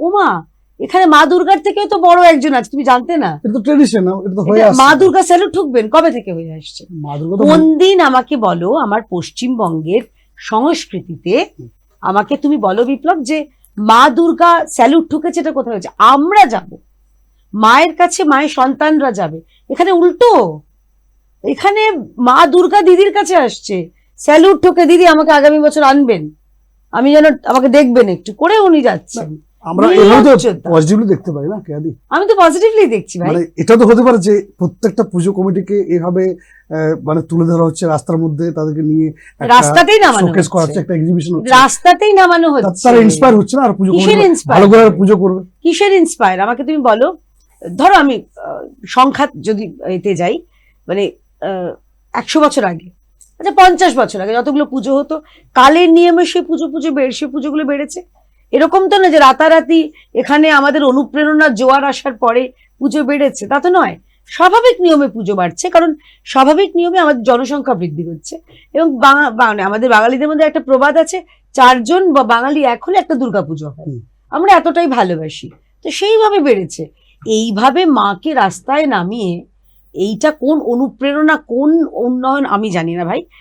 ওমা এখানে মা দুর্গার থেকেও তো বড় একজন আছে, তুমি জানতে না? এটা তো ট্রেডিশন, এটা তো হয়ে আসছে। মা দুর্গা স্যালুট ঠুকবেন কবে থেকে হয়ে আসছে? মা দুর্গা তো কোন দিন আমাকে বলো আমার পশ্চিমবঙ্গের সংস্কৃতিতে, আমাকে তুমি বলো বিপ্লব, যে মা দুর্গা স্যালুট ঠুকেছে, এটা কোথায় হয়েছে? আমরা যাব মায়ের কাছে, মায়ের সন্তানরা যাবে। এখানে উল্টো, এখানে মা দুর্গা দিদির কাছে আসছে স্যালুট ঠুকে, দিদি আমাকে আগামী বছর আনবেন, আমি যেন আমাকে দেখবেন একটু করে, উনি যাচ্ছেন। আমরা এভাবে তো পজিটিভলি দেখতে পারি না কেয়াদি? আমি তো পজিটিভলি দেখছি ভাই। মানে এটা তো হতে পারে যে প্রত্যেকটা পুজো কমিটিকে এভাবে মানে তুলে ধরা হচ্ছে রাস্তার মধ্যে, তাদেরকে নিয়ে রাস্তাতেই নামানো শোকেস করা হচ্ছে, হচ্ছে, একটা এক্সিবিশন হচ্ছে, রাস্তাতেই নামানো হচ্ছে। তারা ইন্সপায়ার হচ্ছে না, আর পুজো কিসের কমিটি inspire? ভালো করে পুজো করবে। কিসের ইন্সপায়ার আমাকে তুমি বলো। ধরো আমি সংখ্যা যদি এতে যাই, মানে 100 বছর আগে, আচ্ছা 50 বছর আগে যতগুলো পুজো হতো, কালের নিয়মে সে পুজোগুলো বেড়েছে। এরকম তো না যে রাতারাতি এখানে আমাদের অনুপ্রেরণার জোয়ার আসার পরে পুজো বেড়েছে, তা তো নয়। স্বাভাবিক নিয়মে পুজো বাড়ছে, কারণ স্বাভাবিক নিয়মে আমাদের জনসংখ্যা বৃদ্ধি হচ্ছে। এবং আমাদের বাঙালিদের মধ্যে একটা প্রবাদ আছে, 4 জন বাঙালি এক হলে একটা দুর্গাপুজো হয়। আমরা এতটাই ভালোবাসি, তো সেইভাবে বেড়েছে। এইভাবে মাকে রাস্তায় নামিয়ে এইটা কোন অনুপ্রেরণা, কোন উন্নয়ন আমি জানি না ভাই।